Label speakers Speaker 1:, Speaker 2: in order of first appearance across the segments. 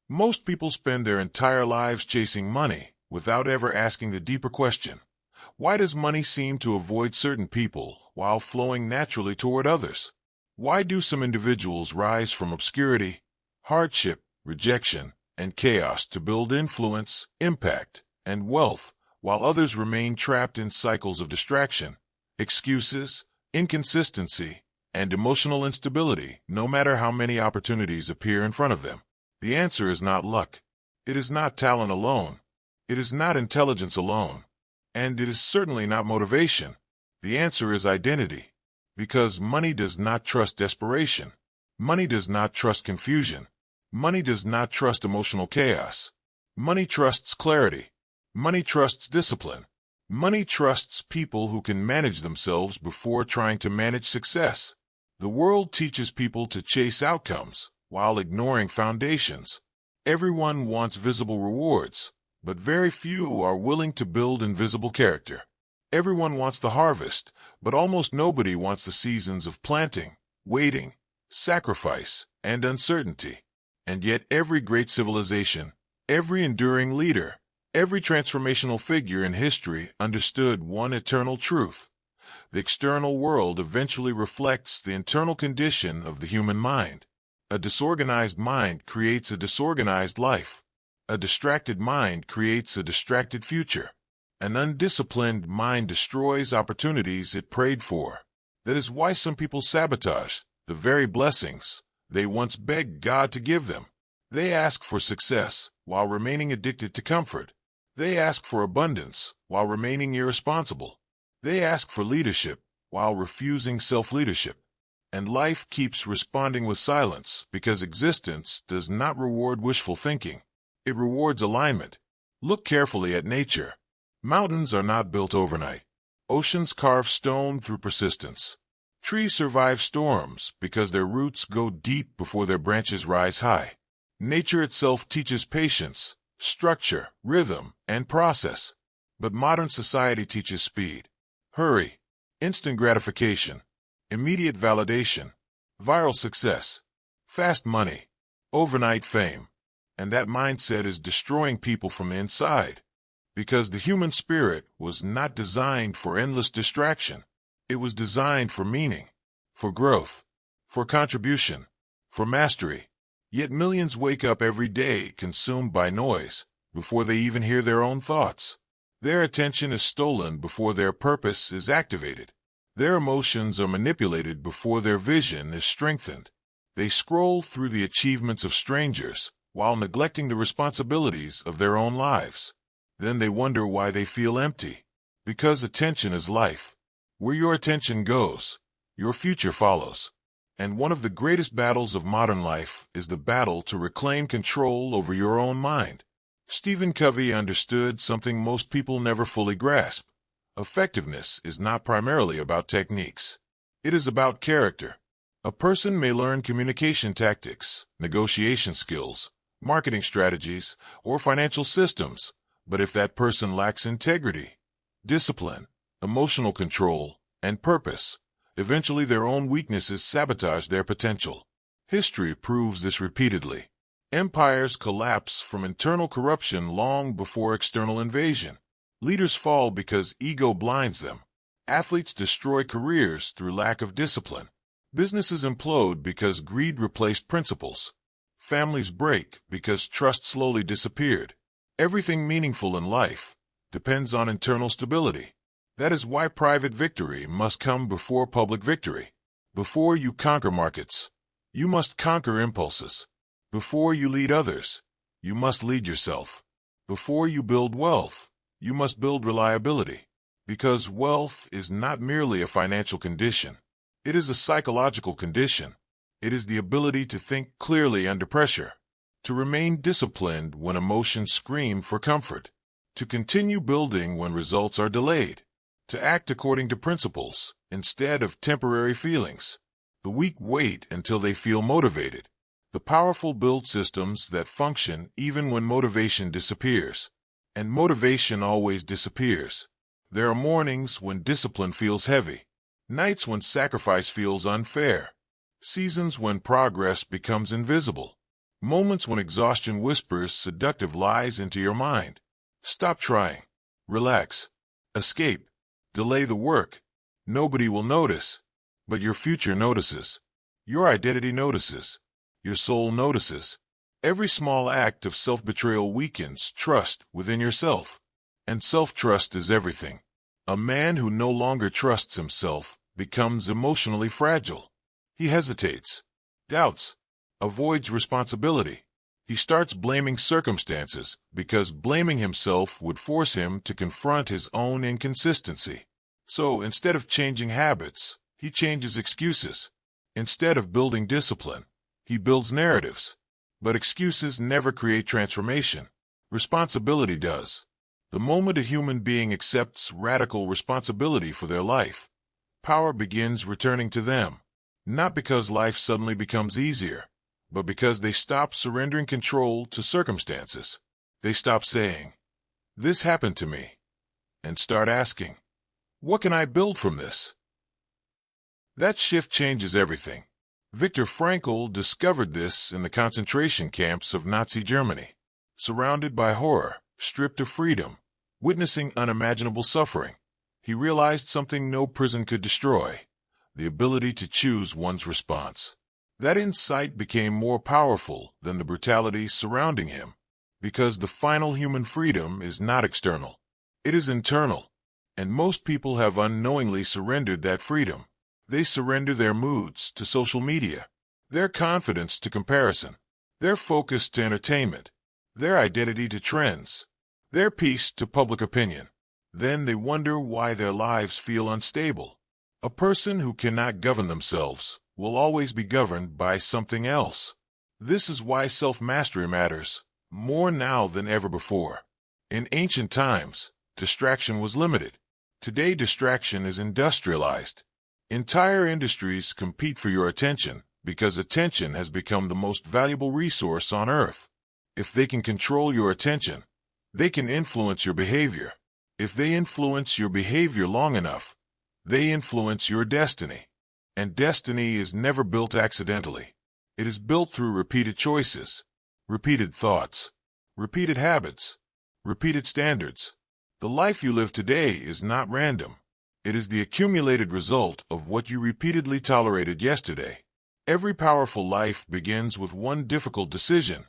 Speaker 1: Most people spend their entire lives chasing money without ever asking the deeper question: why does money seem to avoid certain people while flowing naturally toward others? Why do some individuals rise from obscurity, hardship, rejection, and chaos to build influence, impact, and wealth, while others remain trapped in cycles of distraction, excuses, inconsistency, and emotional instability, no matter how many opportunities appear in front of them? The answer is not luck. It is not talent alone. It is not intelligence alone. And it is certainly not motivation. The answer is identity. Because money does not trust desperation. Money does not trust confusion. Money does not trust emotional chaos. Money trusts clarity. Money trusts discipline. Money trusts people who can manage themselves before trying to manage success. The world teaches people to chase outcomes while ignoring foundations. Everyone wants visible rewards, but very few are willing to build invisible character. Everyone wants the harvest, but almost nobody wants the seasons of planting, waiting, sacrifice, and uncertainty. And yet every great civilization, every enduring leader, every transformational figure in history understood one eternal truth. The external world eventually reflects the internal condition of the human mind. A disorganized mind creates a disorganized life. A distracted mind creates a distracted future. An undisciplined mind destroys opportunities it prayed for. That is why some people sabotage the very blessings they once begged God to give them. They ask for success while remaining addicted to comfort. They ask for abundance while remaining irresponsible. They ask for leadership while refusing self-leadership. And life keeps responding with silence because existence does not reward wishful thinking. It rewards alignment. Look carefully at nature. Mountains are not built overnight. Oceans carve stone through persistence. Trees survive storms because their roots go deep before their branches rise high. Nature itself teaches patience, structure, rhythm, and process. But modern society teaches speed, hurry, instant gratification, immediate validation, viral success, fast money, overnight fame. And that mindset is destroying people from the inside. Because the human spirit was not designed for endless distraction. It was designed for meaning, for growth, for contribution, for mastery. Yet millions wake up every day consumed by noise before they even hear their own thoughts. Their attention is stolen before their purpose is activated. Their emotions are manipulated before their vision is strengthened. They scroll through the achievements of strangers while neglecting the responsibilities of their own lives. Then they wonder why they feel empty. Because attention is life. Where your attention goes, your future follows. And one of the greatest battles of modern life is the battle to reclaim control over your own mind. Stephen Covey understood something most people never fully grasp. Effectiveness is not primarily about techniques. It is about character. A person may learn communication tactics, negotiation skills, marketing strategies, or financial systems, but if that person lacks integrity, discipline, emotional control, and purpose, eventually their own weaknesses sabotage their potential. History proves this repeatedly. Empires collapse from internal corruption long before external invasion. Leaders fall because ego blinds them. Athletes destroy careers through lack of discipline. Businesses implode because greed replaced principles. Families break because trust slowly disappeared. Everything meaningful in life depends on internal stability. That is why private victory must come before public victory. Before you conquer markets, you must conquer impulses. Before you lead others, you must lead yourself. Before you build wealth, you must build reliability. Because wealth is not merely a financial condition. It is a psychological condition. It is the ability to think clearly under pressure, to remain disciplined when emotions scream for comfort, to continue building when results are delayed, to act according to principles instead of temporary feelings. The weak wait until they feel motivated. The powerful build systems that function even when motivation disappears. And motivation always disappears. There are mornings when discipline feels heavy, nights when sacrifice feels unfair, seasons when progress becomes invisible, Moments when exhaustion whispers seductive lies into your mind. Stop trying. Relax. Escape. Delay the work. Nobody will notice. But your future notices. Your identity notices. Your soul notices. Every small act of self-betrayal weakens trust within yourself. And self-trust is everything. A man who no longer trusts himself becomes emotionally fragile. He hesitates, doubts, avoids responsibility. He starts blaming circumstances because blaming himself would force him to confront his own inconsistency. So instead of changing habits, he changes excuses. Instead of building discipline, he builds narratives. But excuses never create transformation. Responsibility does. The moment a human being accepts radical responsibility for their life, power begins returning to them. Not because life suddenly becomes easier, but because they stop surrendering control to circumstances. They stop saying, "This happened to me," and start asking, "What can I build from this?" That shift changes everything. Viktor Frankl discovered this in the concentration camps of Nazi Germany. Surrounded by horror, stripped of freedom, witnessing unimaginable suffering, he realized something no prison could destroy: the ability to choose one's response. That insight became more powerful than the brutality surrounding him, because the final human freedom is not external. It is internal, and most people have unknowingly surrendered that freedom. They surrender their moods to social media, their confidence to comparison, their focus to entertainment, their identity to trends, their peace to public opinion. Then they wonder why their lives feel unstable. A person who cannot govern themselves will always be governed by something else. This is why self-mastery matters more now than ever before. In ancient times, distraction was limited. Today, distraction is industrialized. Entire industries compete for your attention because attention has become the most valuable resource on earth. If they can control your attention, they can influence your behavior. If they influence your behavior long enough, they influence your destiny. And destiny is never built accidentally. It is built through repeated choices, repeated thoughts, repeated habits, repeated standards. The life you live today is not random. It is the accumulated result of what you repeatedly tolerated yesterday. Every powerful life begins with one difficult decision: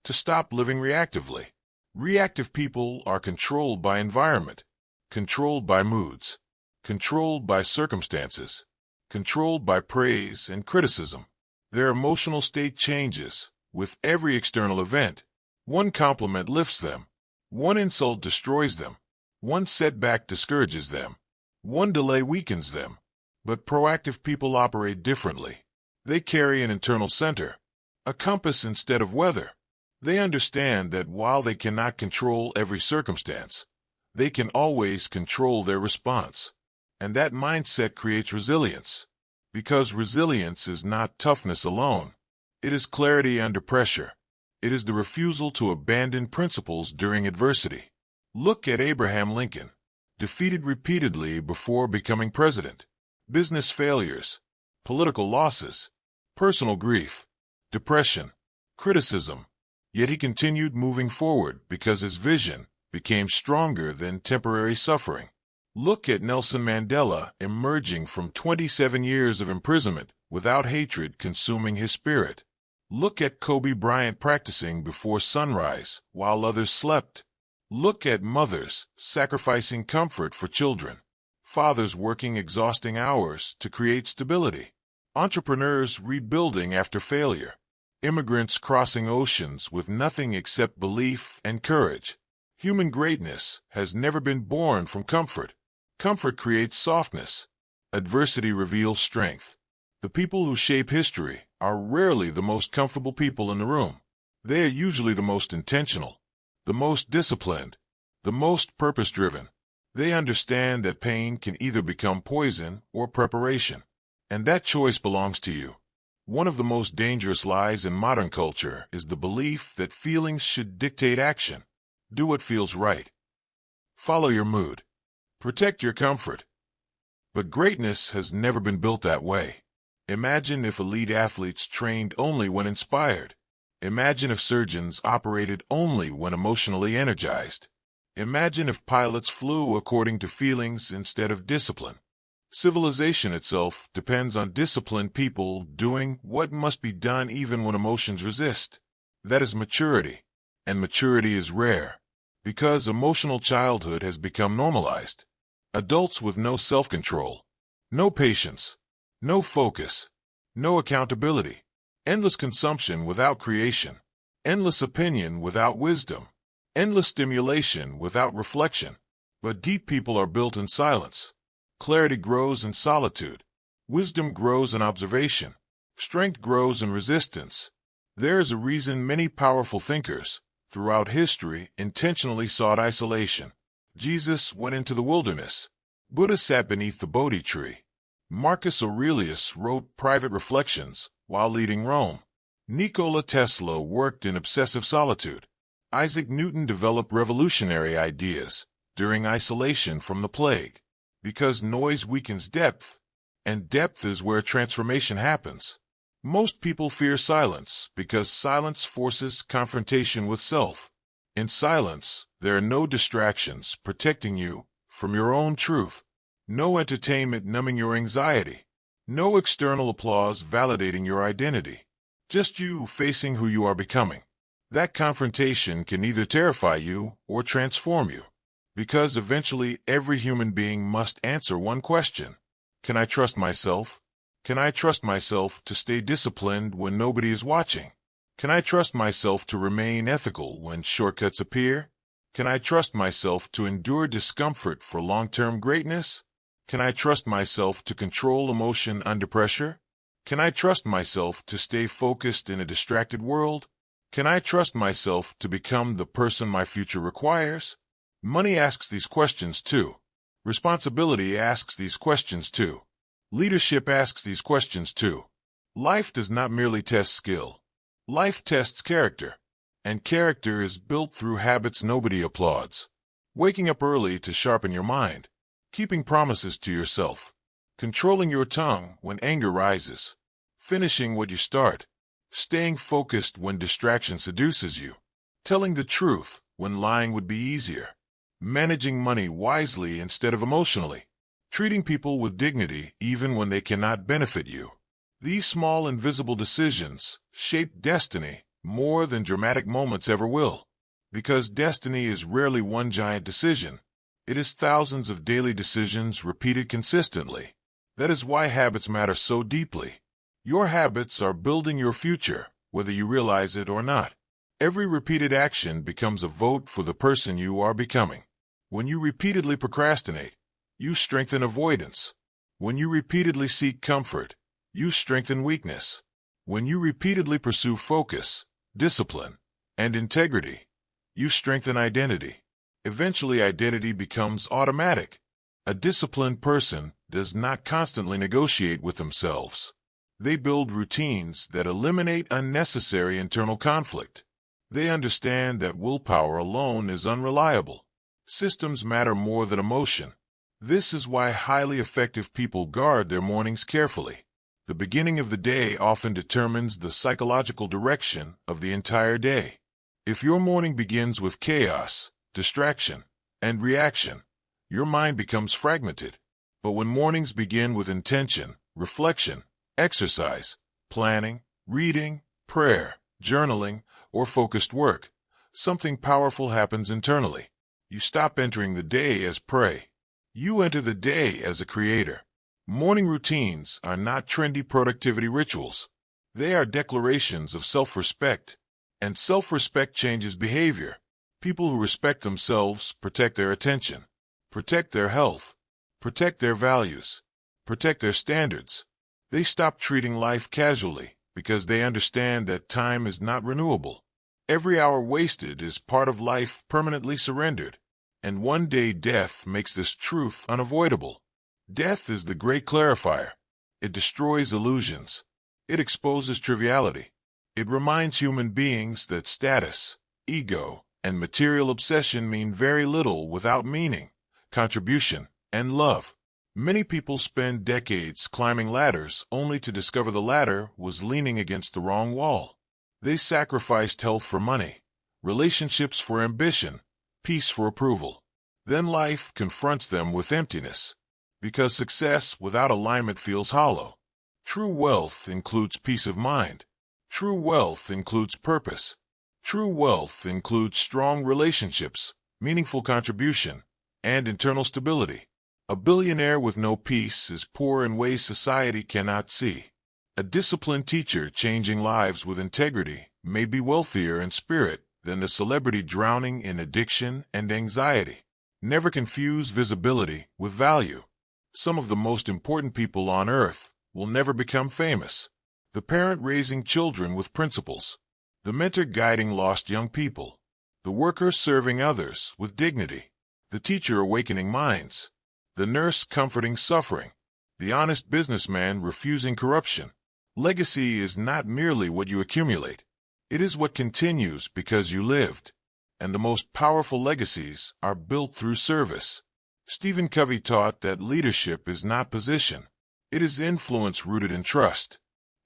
Speaker 1: to stop living reactively. Reactive people are controlled by environment, controlled by moods, controlled by circumstances, controlled by praise and criticism. Their emotional state changes with every external event. One compliment lifts them. One insult destroys them. One setback discourages them. One delay weakens them. But proactive people operate differently. They carry an internal center, a compass instead of weather. They understand that while they cannot control every circumstance, they can always control their response. And that mindset creates resilience. Because resilience is not toughness alone. It is clarity under pressure. It is the refusal to abandon principles during adversity. Look at Abraham Lincoln. Defeated repeatedly before becoming president. Business failures, political losses, personal grief, depression, criticism. Yet he continued moving forward because his vision became stronger than temporary suffering. Look at Nelson Mandela emerging from 27 years of imprisonment without hatred consuming his spirit. Look at Kobe Bryant practicing before sunrise while others slept. Look at mothers sacrificing comfort for children, fathers working exhausting hours to create stability, entrepreneurs rebuilding after failure, immigrants crossing oceans with nothing except belief and courage. Human greatness has never been born from comfort. Comfort creates softness. Adversity reveals strength. The people who shape history are rarely the most comfortable people in the room. They are usually the most intentional, the most disciplined, the most purpose-driven. They understand that pain can either become poison or preparation, and that choice belongs to you. One of the most dangerous lies in modern culture is the belief that feelings should dictate action. Do what feels right. Follow your mood. Protect your comfort. But greatness has never been built that way. Imagine if elite athletes trained only when inspired. Imagine if surgeons operated only when emotionally energized. Imagine if pilots flew according to feelings instead of discipline. Civilization itself depends on disciplined people doing what must be done even when emotions resist. That is maturity. And maturity is rare, because emotional childhood has become normalized. Adults with no self-control, no patience, no focus, no accountability, endless consumption without creation, endless opinion without wisdom, endless stimulation without reflection. But deep people are built in silence. Clarity grows in solitude. Wisdom grows in observation. Strength grows in resistance. There is a reason many powerful thinkers, throughout history, intentionally sought isolation. Jesus went into the wilderness. Buddha sat beneath the Bodhi tree. Marcus Aurelius wrote private reflections while leading Rome. Nikola Tesla worked in obsessive solitude. Isaac Newton developed revolutionary ideas during isolation from the plague. Because noise weakens depth, and depth is where transformation happens. Most people fear silence because silence forces confrontation with self. In silence, there are no distractions protecting you from your own truth, no entertainment numbing your anxiety, no external applause validating your identity, just you facing who you are becoming. That confrontation can either terrify you or transform you, because eventually every human being must answer one question. Can I trust myself? Can I trust myself to stay disciplined when nobody is watching? Can I trust myself to remain ethical when shortcuts appear? Can I trust myself to endure discomfort for long-term greatness? Can I trust myself to control emotion under pressure? Can I trust myself to stay focused in a distracted world? Can I trust myself to become the person my future requires? Money asks these questions too. Responsibility asks these questions too. Leadership asks these questions too. Life does not merely test skill. Life tests character. And character is built through habits nobody applauds. Waking up early to sharpen your mind. Keeping promises to yourself. Controlling your tongue when anger rises. Finishing what you start. Staying focused when distraction seduces you. Telling the truth when lying would be easier. Managing money wisely instead of emotionally. Treating people with dignity even when they cannot benefit you. These small invisible decisions shape destiny more than dramatic moments ever will. Because destiny is rarely one giant decision. It is thousands of daily decisions repeated consistently. That is why habits matter so deeply. Your habits are building your future, whether you realize it or not. Every repeated action becomes a vote for the person you are becoming. When you repeatedly procrastinate, you strengthen avoidance. When you repeatedly seek comfort, you strengthen weakness. When you repeatedly pursue focus, discipline, and integrity, you strengthen identity. Eventually, identity becomes automatic. A disciplined person does not constantly negotiate with themselves. They build routines that eliminate unnecessary internal conflict. They understand that willpower alone is unreliable. Systems matter more than emotion. This is why highly effective people guard their mornings carefully. The beginning of the day often determines the psychological direction of the entire day. If your morning begins with chaos, distraction, and reaction, your mind becomes fragmented. But when mornings begin with intention, reflection, exercise, planning, reading, prayer, journaling, or focused work, something powerful happens internally. You stop entering the day as prey. You enter the day as a creator. Morning routines are not trendy productivity rituals. They are declarations of self-respect. And self-respect changes behavior. People who respect themselves protect their attention, protect their health, protect their values, protect their standards. They stop treating life casually because they understand that time is not renewable. Every hour wasted is part of life permanently surrendered. And one day death makes this truth unavoidable. Death is the great clarifier. It destroys illusions. It exposes triviality. It reminds human beings that status, ego, and material obsession mean very little without meaning, contribution, and love. Many people spend decades climbing ladders only to discover the ladder was leaning against the wrong wall. They sacrificed health for money, relationships for ambition, peace for approval. Then life confronts them with emptiness, because success without alignment feels hollow. True wealth includes peace of mind. True wealth includes purpose. True wealth includes strong relationships, meaningful contribution, and internal stability. A billionaire with no peace is poor in ways society cannot see. A disciplined teacher changing lives with integrity may be wealthier in spirit than the celebrity drowning in addiction and anxiety. Never confuse visibility with value. Some of the most important people on earth will never become famous. The parent raising children with principles. The mentor guiding lost young people. The worker serving others with dignity. The teacher awakening minds. The nurse comforting suffering. The honest businessman refusing corruption. Legacy is not merely what you accumulate. It is what continues because you lived. And the most powerful legacies are built through service. Stephen Covey taught that leadership is not position. It is influence rooted in trust.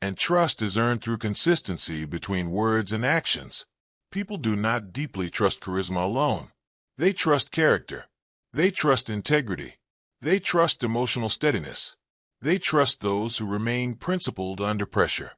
Speaker 1: And trust is earned through consistency between words and actions. People do not deeply trust charisma alone. They trust character. They trust integrity. They trust emotional steadiness. They trust those who remain principled under pressure.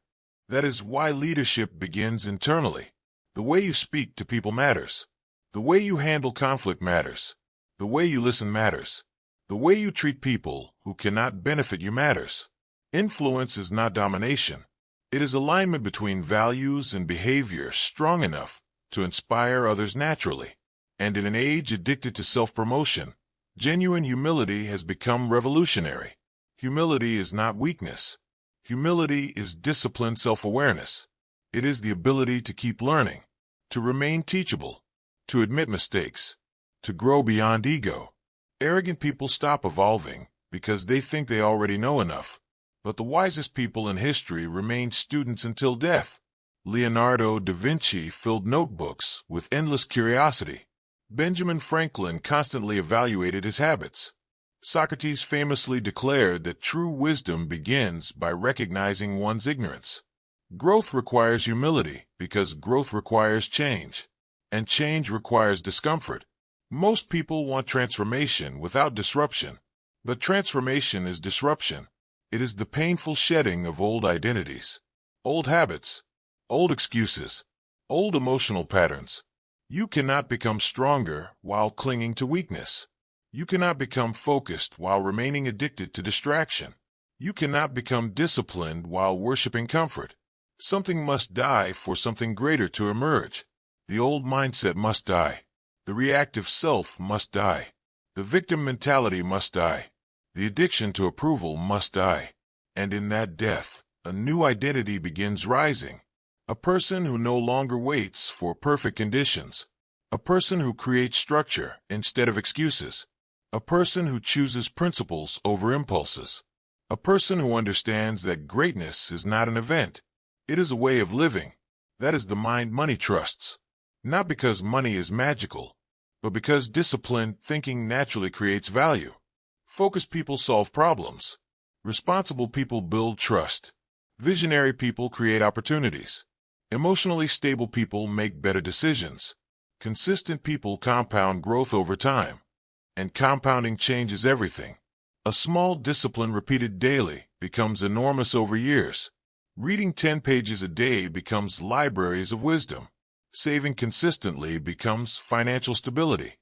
Speaker 1: That is why leadership begins internally. The way you speak to people matters. The way you handle conflict matters. The way you listen matters. The way you treat people who cannot benefit you matters. Influence is not domination. It is alignment between values and behavior strong enough to inspire others naturally. And in an age addicted to self-promotion, genuine humility has become revolutionary. Humility is not weakness. Humility is disciplined self-awareness. It is the ability to keep learning, to remain teachable, to admit mistakes, to grow beyond ego. Arrogant people stop evolving because they think they already know enough. But the wisest people in history remained students until death. Leonardo da Vinci filled notebooks with endless curiosity. Benjamin Franklin constantly evaluated his habits. Socrates famously declared that true wisdom begins by recognizing one's ignorance. Growth requires humility because growth requires change, and change requires discomfort. Most people want transformation without disruption, but transformation is disruption. It is the painful shedding of old identities, old habits, old excuses, old emotional patterns. You cannot become stronger while clinging to weakness. You cannot become focused while remaining addicted to distraction. You cannot become disciplined while worshiping comfort. Something must die for something greater to emerge. The old mindset must die. The reactive self must die. The victim mentality must die. The addiction to approval must die. And in that death, a new identity begins rising. A person who no longer waits for perfect conditions. A person who creates structure instead of excuses. A person who chooses principles over impulses. A person who understands that greatness is not an event. It is a way of living. That is the mind money trusts. Not because money is magical, but because disciplined thinking naturally creates value. Focused people solve problems. Responsible people build trust. Visionary people create opportunities. Emotionally stable people make better decisions. Consistent people compound growth over time. And compounding changes everything. A small discipline repeated daily becomes enormous over years. Reading 10 pages a day becomes libraries of wisdom. Saving consistently becomes financial stability.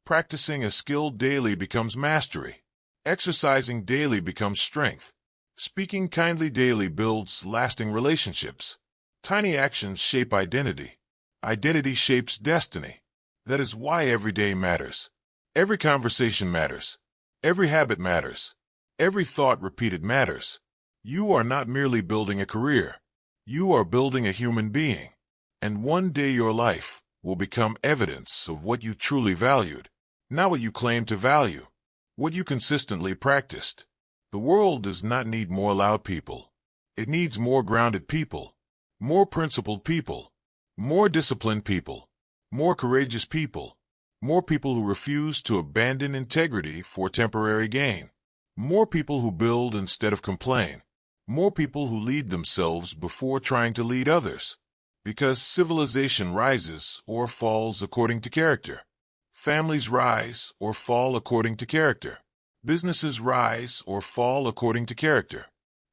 Speaker 1: Practicing a skill daily becomes mastery. Exercising daily becomes strength. Speaking kindly daily builds lasting relationships. Tiny actions shape identity. Identity shapes destiny. That is why every day matters. Every conversation matters. Every habit matters. Every thought repeated matters. You are not merely building a career. You are building a human being. And one day your life will become evidence of what you truly valued, not what you claim to value, what you consistently practiced. The world does not need more loud people. It needs more grounded people, more principled people, more disciplined people, more courageous people, more people who refuse to abandon integrity for temporary gain, more people who build instead of complain, more people who lead themselves before trying to lead others. Because civilization rises or falls according to character. Families rise or fall according to character. Businesses rise or fall according to character.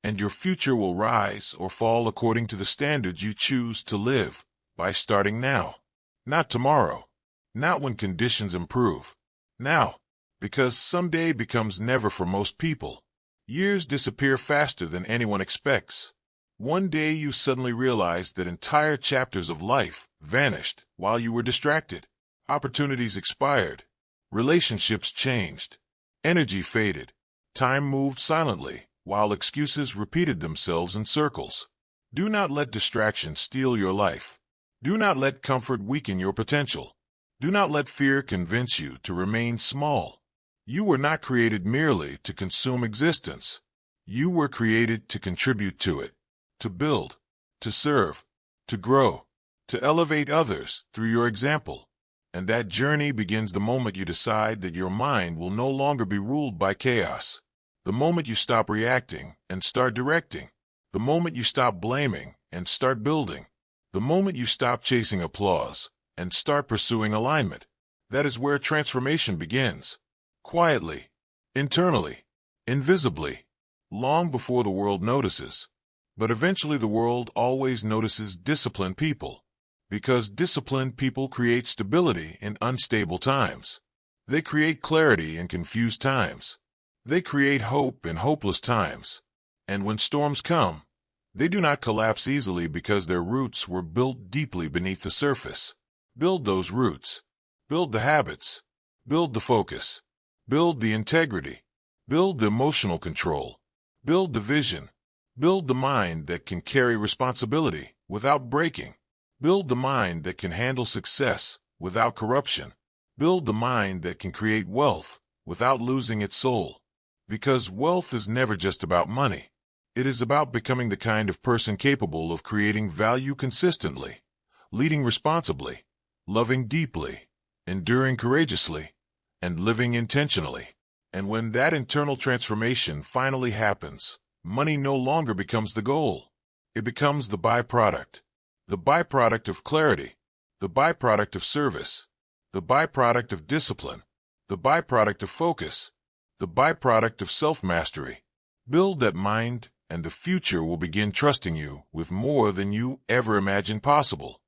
Speaker 1: And your future will rise or fall according to the standards you choose to live by starting now. Not tomorrow. Not when conditions improve. Now. Because someday becomes never for most people. Years disappear faster than anyone expects. One day you suddenly realize that entire chapters of life vanished while you were distracted. Opportunities expired. Relationships changed. Energy faded. Time moved silently, while excuses repeated themselves in circles. Do not let distraction steal your life. Do not let comfort weaken your potential. Do not let fear convince you to remain small. You were not created merely to consume existence. You were created to contribute to it, to build, to serve, to grow, to elevate others through your example. And that journey begins the moment you decide that your mind will no longer be ruled by chaos. The moment you stop reacting and start directing. The moment you stop blaming and start building. The moment you stop chasing applause and start pursuing alignment. That is where transformation begins. Quietly, internally, invisibly, long before the world notices. But eventually the world always notices disciplined people. Because disciplined people create stability in unstable times. They create clarity in confused times. They create hope in hopeless times. And when storms come, they do not collapse easily because their roots were built deeply beneath the surface. Build those roots. Build the habits. Build the focus. Build the integrity. Build the emotional control. Build the vision. Build the mind that can carry responsibility without breaking. Build the mind that can handle success without corruption. Build the mind that can create wealth without losing its soul. Because wealth is never just about money. It is about becoming the kind of person capable of creating value consistently, leading responsibly, loving deeply, enduring courageously, and living intentionally. And when that internal transformation finally happens, money no longer becomes the goal. It becomes the byproduct. The byproduct of clarity. The byproduct of service. The byproduct of discipline. The byproduct of focus. The byproduct of self-mastery. Build that mind, and the future will begin trusting you with more than you ever imagined possible.